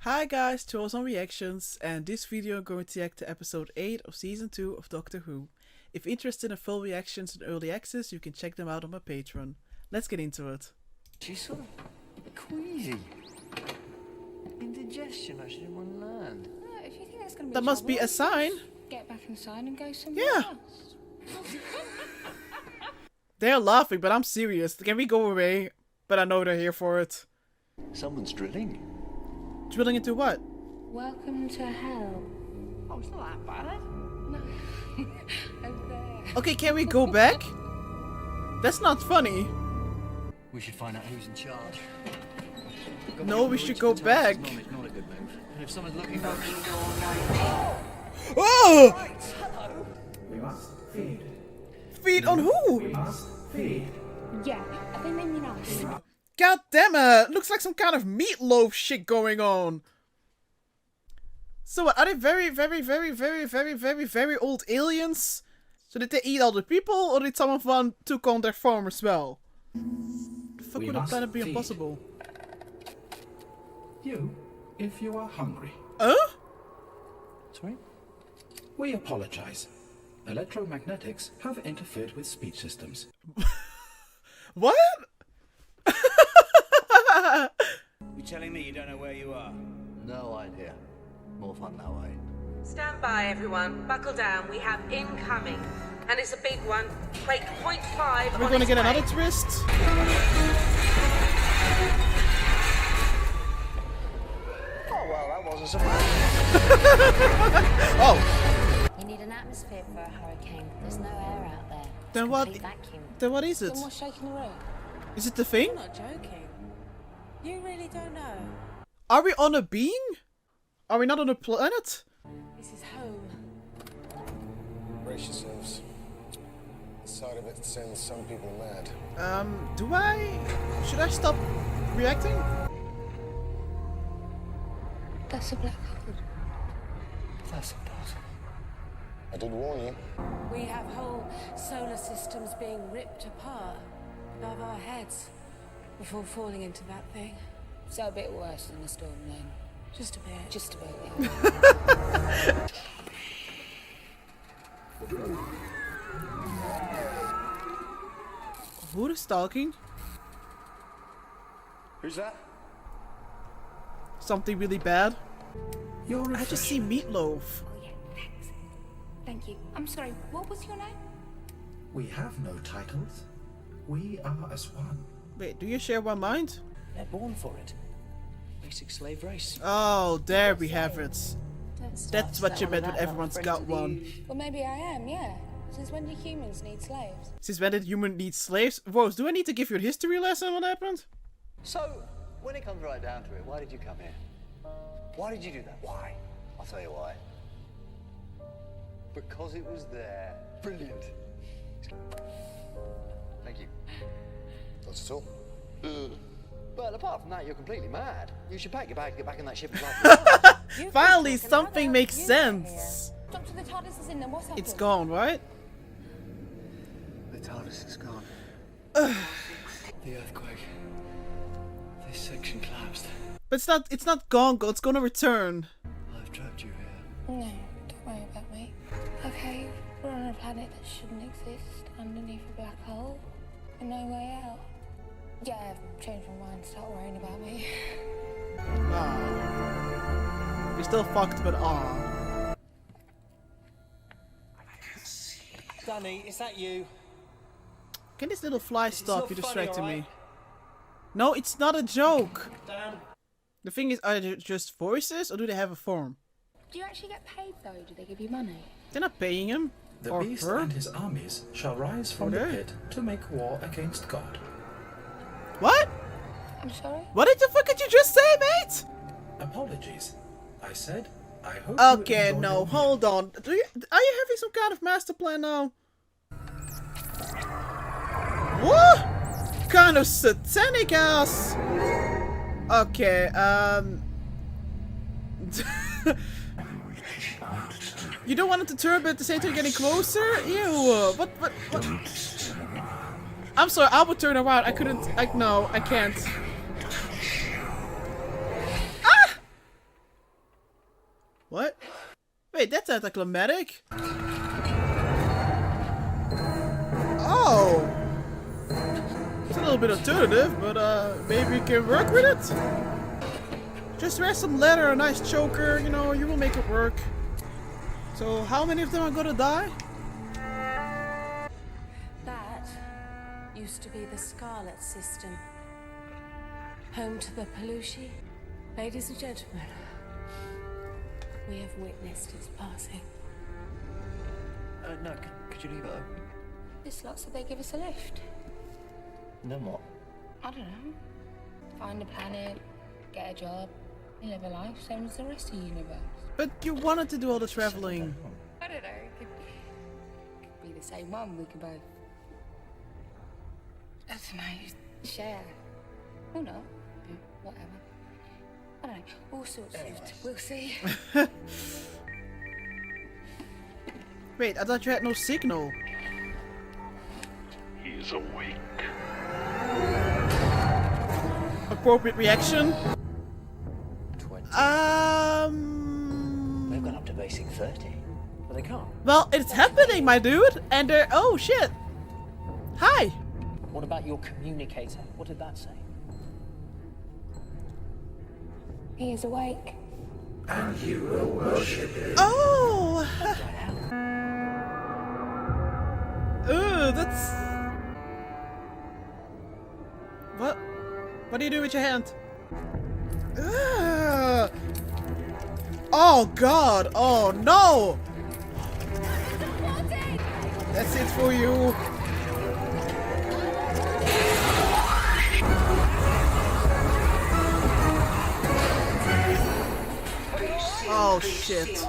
Hi guys, Tools on Reactions, and this video I'm going to react to episode 8 of season 2 of Doctor Who. If interested in full reactions and early access, you can check them out on my Patreon. Let's get into it. She's sort of queasy. Indigestion, I should want to learn. If you think that's going to be That must be a sign. Get back inside and go somewhere Yeah. else. They're laughing, but I'm serious. Can we go away? But I know they're here for it. Someone's drilling. Drilling into what? Welcome to hell. Oh, it's not that bad. No. Over there. Okay, can we go back? That's not funny. We should find out who's in charge. No, we should go back. Mum, it's not a good move. And if someone's looking for Oh! We must feed. Feed on who? We must feed. Yeah, I think they mean us. God damn it! Looks like some kind of meatloaf shit going on. So what, are they very old aliens? So did they eat all the people, or did some of them took on their farm as well? The fuck We would a must planet be feed. impossible? You, if you are hungry. Huh? Sorry? We apologize. Electromagnetics have interfered with speech systems. What? You're telling me you don't know where you are? No idea. More fun that way. Stand by, everyone. Buckle down. We have incoming. And it's a big one. Quake 0.5. We're gonna get another twist? Oh, well, that was a surprise. Oh, You need an atmosphere for a hurricane. There's no air out there. It's then what? complete vacuum. Then what is it? Then what's shaking the room? Is it the thing? You're not joking. You really don't know. Are we on a being? Are we not on a planet? This is home. Brace yourselves. The side of it sends some people mad. Should I stop reacting? That's a black hole. That's impossible. I did warn you. We have whole solar systems being ripped apart above our heads before falling into that thing. So a bit worse than the storm then. Just a bit. Just a bit. Who is talking? Who's that? Something really bad? You're I just see meatloaf. Oh yeah, thanks. Thank you. I'm sorry, what was your name? We have no titles. We are as one. Wait, do you share one mind? They're born for it. Basic slave race. Oh, there we have it. That's That's what you meant when everyone's got one. Well, maybe I am, yeah. Since when do humans need slaves? Since when did human need slaves? Rose, do I need to give you a history lesson what happened? So, when it comes right down to it, why did you come here? Why did you do that? Why? I'll tell you why. Because it was there. Brilliant. Thank you. That's all. But apart from that, you're completely mad. You should pack your bag and get back in that ship and fly. Finally, something makes sense. Doctor, the TARDIS is in there. What's happened? It's gone, right? The TARDIS is gone. The earthquake. This section collapsed. But it's not gone, it's gonna return. I've trapped you here. No, don't worry about me. Okay, we're on a planet that shouldn't exist, underneath a black hole, and no way out. Yeah, I've changed my mind. Start worrying about me. Ah. We're still fucked, but ah. Danny, is that you? Can this little fly stop? not You're funny, distracting alright? me. No, it's not a joke. Dan? The thing is, are they just voices or do they have a form? Do you actually get paid though? Do they give you money? They're not paying him. The or beast her. and his armies shall rise from the Okay. pit to make war against God. What? I'm sorry? What the fuck did you just say, mate? Apologies. I said, I hope you Okay, enjoy no, your hold on. Are you having some kind of master plan now? What? Kind of satanic ass. Okay, You don't want it to turn, but at the same time you're getting closer? Ew, what? I'm sorry, I would turn around. No, I can't. What? Wait, that's anticlimactic. Oh! It's a little bit alternative, but maybe you can work with it? Just wear some leather, a nice choker, you know, you will make it work. So how many of them are gonna die? That used to be the Scarlet System. Home to the Pelushi. Ladies and gentlemen, we have witnessed its passing. No, could you leave it open? This lot said they give us a lift. Then what? I don't know. Find a planet, get a job, and live a life same as the rest of the universe. But you wanted to do all the traveling. I don't know. It could be the same one. We could both. I don't know. Share. Or not. Whatever. I don't know. All sorts of. We'll see. Wait, I thought you had no signal. He is awake. Appropriate reaction? 20. They've gone up to basic 30. But they can't. Well, it's happening, my dude! And they're. Oh shit! Hi! What about your communicator? What did that say? He is awake. And you will worship him. Oh! Ooh, that's. What? What do you do with your hand? Ugh. Oh god! Oh no! That's it for you. Oh shit.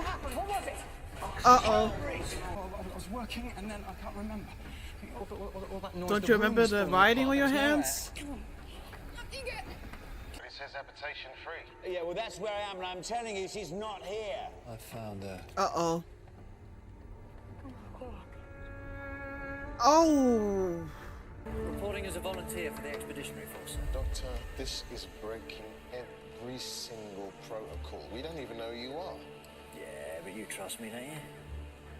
Uh-oh. I was working and then I can't remember. All that noise, Don't the you remember room's the falling writing apart, on your there's nowhere. hands? It says habitation free. Yeah, well that's where I am and I'm telling you she's not here. I found her. Uh-oh. Oh! Reporting as a volunteer for the Expeditionary Force. Doctor, this is breaking every single protocol. We don't even know who you are. Yeah, but you trust me, don't you?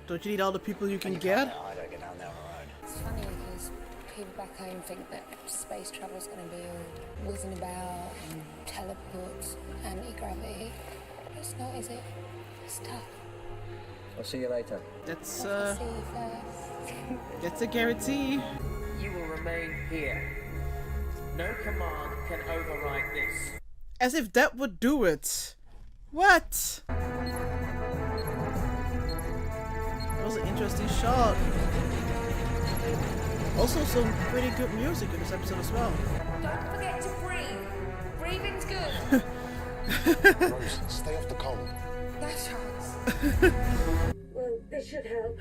Don't you need all the people you can get? I don't get down there on my own. It's funny because people back home think that space travel is going to be all whizzing about and teleports, anti-gravity. It's not, is it? It's tough. I'll see you later. That's See you first. that's a guarantee. You will remain here. No command can override this. As if that would do it. What? That was an interesting shot. Also some pretty good music in this episode as well. Don't forget to breathe. Breathing's good. Rose, stay off the comm. That's chance. Well, this should help.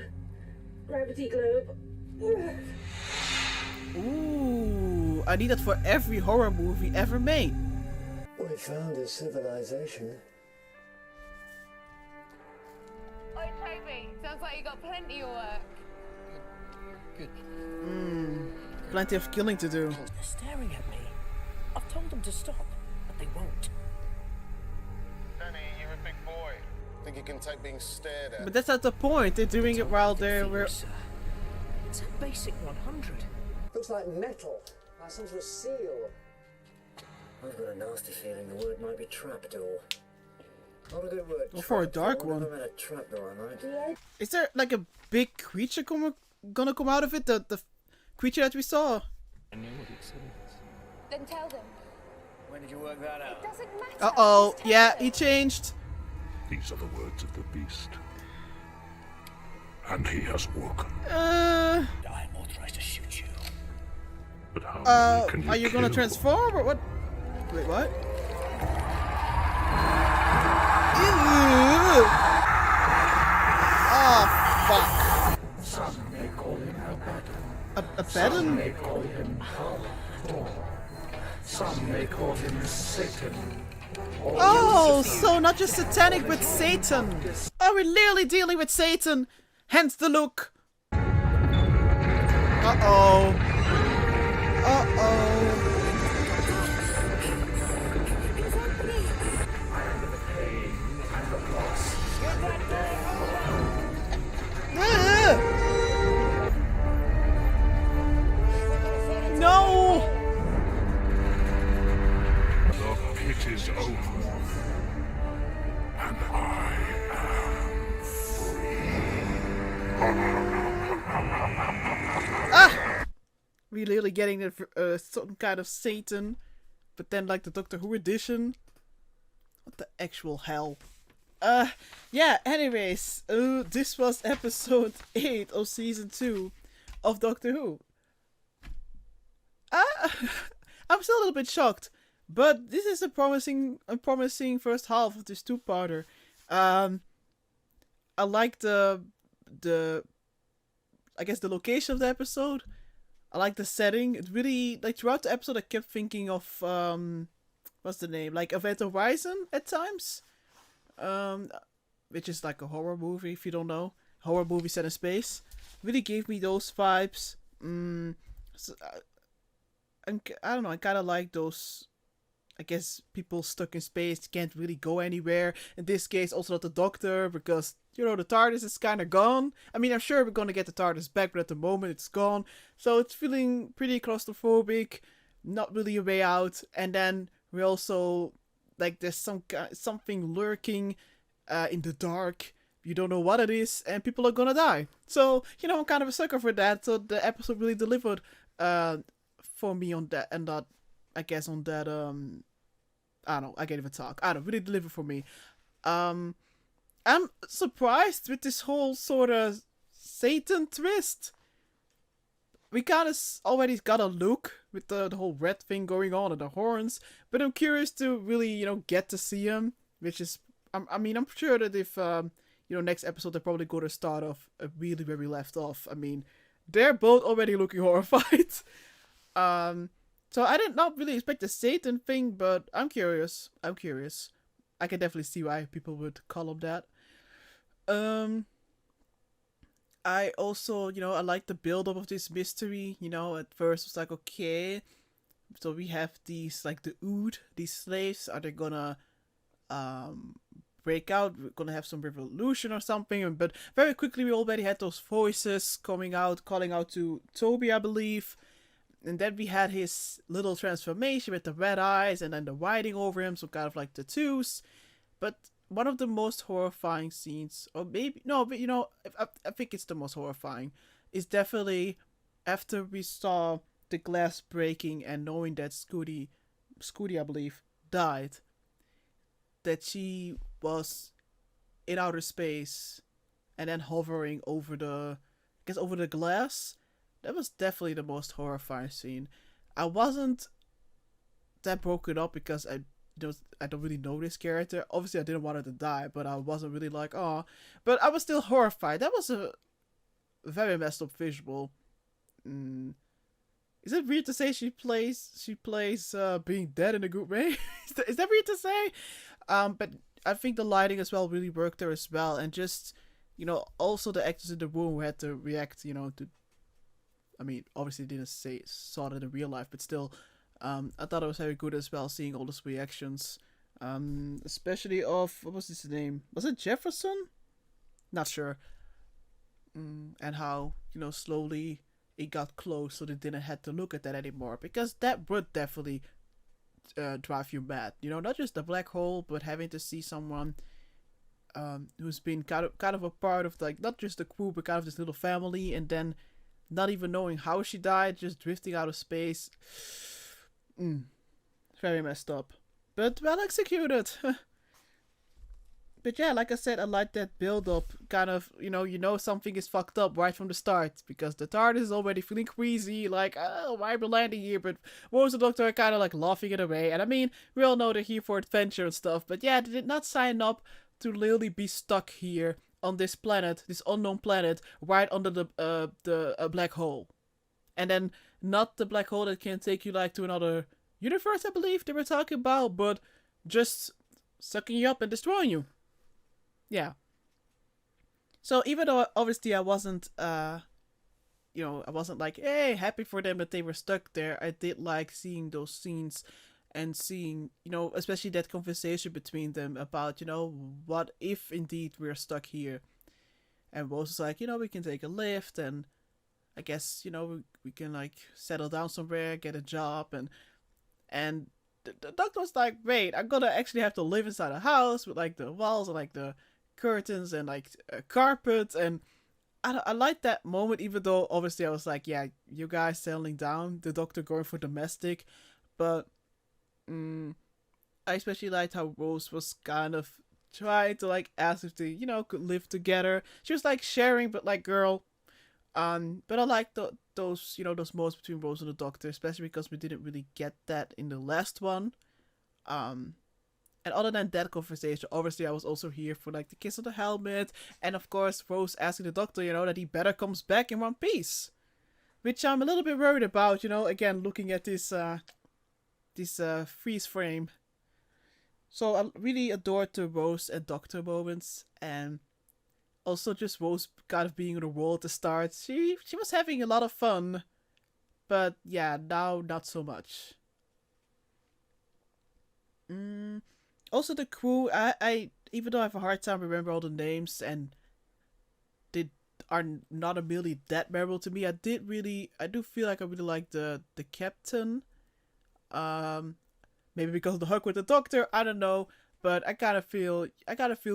Gravity globe. Ooh, I need that for every horror movie ever made. We found a civilization. Oi, Toby. Sounds like you got plenty of work. Good. Plenty of killing to do. They're staring at me. I've told them to stop, but they won't. Danny, you're a big boy. Think you can take being stared at? But that's not the point. They're doing it while they were. It's a basic 100. Looks like metal. Like some sort of seal. I've got a nasty feeling the word might be trapdoor. Not a good word. Well, for a dark one. Never met a trapdoor, right? Is there like a big creature gonna come out of it? The creature that we saw? I know what it says. Then tell them. When did you work that out? It doesn't matter. Uh-oh. Just tell Yeah, them. he changed. These are the words of the beast. And he has woken. I am authorized to shoot you. But how many can are you gonna kill? transform or what? Wait, what? Ew. Oh, fuck. Some may call him Abaddon. Abaddon? Some may call him Thor. Some may call him Satan. Oh, so not just satanic, but Satan. Oh, we're literally dealing with Satan. Hence the look. Uh-oh. Uh-oh. I am the pain and the loss we literally getting some kind of Satan, but then like the Doctor Who edition. What the actual hell? Yeah, anyways, this was episode 8 of season 2 of Doctor Who. I'm still a little bit shocked, but this is a promising first half of this 2-parter. I like the I guess the location of the episode. I like the setting. It really, like, throughout the episode I kept thinking of what's the name? Like Event Horizon at times. Which is like a horror movie, if you don't know. Horror movie set in space. Really gave me those vibes. So, I don't know, I kind of like those, I guess, people stuck in space, can't really go anywhere. In this case, also not the Doctor, because, you know, the TARDIS is kind of gone. I mean, I'm sure we're going to get the TARDIS back, but at the moment it's gone. So it's feeling pretty claustrophobic, not really a way out. And then we also, like, there's something lurking in the dark. You don't know what it is, and people are gonna die. So, you know, I'm kind of a sucker for that. So the episode really delivered for me on that, and that, I guess, on that, I don't know, I can't even talk. I don't know, really delivered for me. I'm surprised with this whole sort of Satan twist. We kind of already got a look with the whole red thing going on and the horns, but I'm curious to really, you know, get to see him, which is, I mean, I'm sure that if, you know, next episode they're probably going to start off really where we left off. I mean, they're both already looking horrified. So I did not really expect the Satan thing, but I'm curious. I can definitely see why people would call him that. I also, you know, I like the build-up of this mystery. You know, at first it was like, okay, so we have these, like, the Ood, these slaves. Are they gonna break out? We're gonna have some revolution or something? But very quickly we already had those voices coming out, calling out to Toby, I believe. And then we had his little transformation with the red eyes and then the writing over him, so kind of like tattoos. But one of the most horrifying scenes, or maybe, no, but you know, I think it's the most horrifying, is definitely after we saw the glass breaking and knowing that Scooty, I believe, died. That she was in outer space and then hovering over over the glass. That was definitely the most horrifying scene. I wasn't that broken up because I don't really know this character. Obviously, I didn't want her to die, but I wasn't really like, oh. But I was still horrified. That was a very messed up visual. Is it weird to say she plays being dead in a good way? Is that weird to say? But I think the lighting as well really worked there as well, and just, you know, also the actors in the room who had to react, you know, to. I mean, obviously didn't saw it in real life, but still, I thought it was very good as well, seeing all those reactions, especially of, what was his name? Was it Jefferson? Not sure. And how, you know, slowly it got close, so they didn't have to look at that anymore, because that would definitely drive you mad. You know, not just the black hole, but having to see someone who's been kind of a part of, like, not just the crew, but kind of this little family, and then not even knowing how she died, just drifting out of space. Very messed up. But well executed. But yeah, like I said, I like that build-up. Kind of, you know something is fucked up right from the start. Because the TARDIS is already feeling queasy. Like, oh, why are we landing here? But Rose and the Doctor are kind of like laughing it away. And I mean, we all know they're here for adventure and stuff. But yeah, they did not sign up to literally be stuck here on this planet, this unknown planet, right under the black hole. And then not the black hole that can take you like to another universe, I believe they were talking about, but just sucking you up and destroying you. Yeah. So even though obviously I wasn't I wasn't like, hey, happy for them that they were stuck there, I did like seeing those scenes and seeing, you know, especially that conversation between them about, you know, what if indeed we're stuck here. And Rose was like, you know, we can take a lift, and I guess, you know, we can, like, settle down somewhere, get a job, and the Doctor was like, wait, I'm gonna actually have to live inside a house with, like, the walls and, like, the curtains and, like, a carpet, and I like that moment, even though obviously I was like, yeah, you guys settling down, the Doctor going for domestic, but I especially liked how Rose was kind of trying to like ask if they, you know, could live together. She was like sharing, but like, girl. But I like those, you know, those moments between Rose and the Doctor, especially because we didn't really get that in the last one. And other than that conversation, obviously I was also here for like the kiss on the helmet, and of course Rose asking the Doctor, you know, that he better comes back in one piece, which I'm a little bit worried about. You know, again looking at this freeze frame. So I really adored the Rose and Doctor moments, and also just Rose kind of being in the world at the start. She was having a lot of fun, but yeah, now not so much. Also the crew, I even though I have a hard time remembering all the names and they are not really that memorable to me, I do feel like I really like the captain. Maybe because of the hug with the Doctor, I don't know. But I gotta feel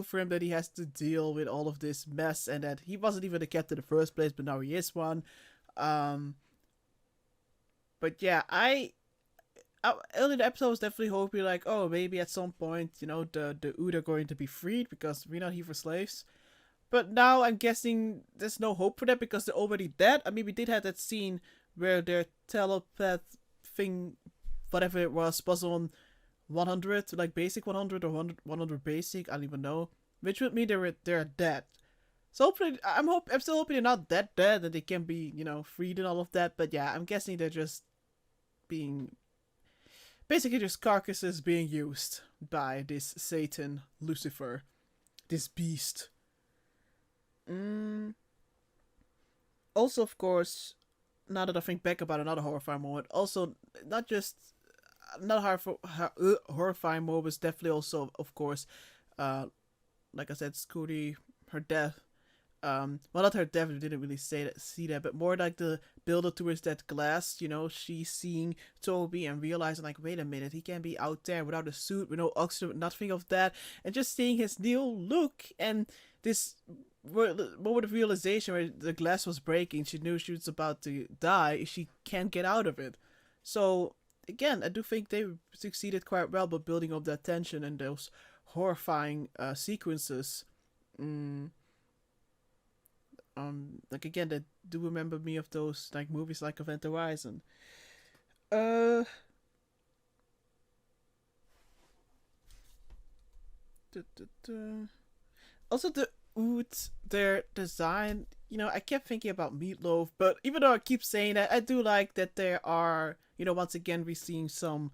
for him that he has to deal with all of this mess, and that he wasn't even the captain in the first place, but now he is one. But yeah, early in the episode I was definitely hoping like, oh, maybe at some point, you know, the Ood are going to be freed because we're not here for slaves. But now I'm guessing there's no hope for that because they're already dead. I mean, we did have that scene where their telepath thing, whatever it was on 100, like basic 100 or 100 basic, I don't even know. Which would mean they're dead. So hopefully, I'm still hoping they're not that dead and they can be, you know, freed and all of that. But yeah, I'm guessing they're just being, basically just carcasses being used by this Satan, Lucifer, this beast. Also, of course, now that I think back about another horrifying moment, also not just another horrifying moment was definitely also, of course, like I said, Scooty, her death. Well, not her death, we didn't really see that, but more like the build-up towards that glass, you know, she's seeing Toby and realizing, like, wait a minute, he can't be out there without a suit, with no oxygen, with nothing of that, and just seeing his new look, and this moment of realization where the glass was breaking, she knew she was about to die, she can't get out of it. So, again, I do think they succeeded quite well by building up that tension and those horrifying sequences. Like again, that do remember me of those like movies like Event Horizon. Also the Ood, their design, you know, I kept thinking about Meatloaf, but even though I keep saying that, I do like that there are, you know, once again we're seeing some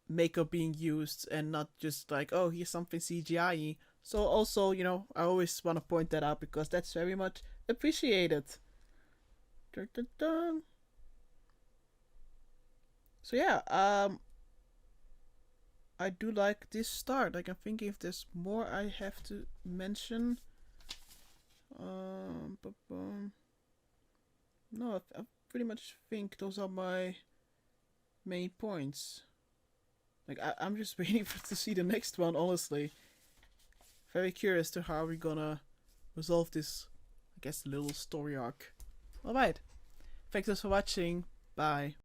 makeup being used and not just like, oh, here's something CGI-y. So also, you know, I always want to point that out because that's very much appreciated. Dun, dun, dun. So yeah, I do like this start. Like, I'm thinking if there's more I have to mention. No, I pretty much think those are my main points. Like, I'm just waiting to see the next one, honestly. Very curious to how we're gonna resolve this, I guess, little story arc. Alright. Thanks for watching. Bye.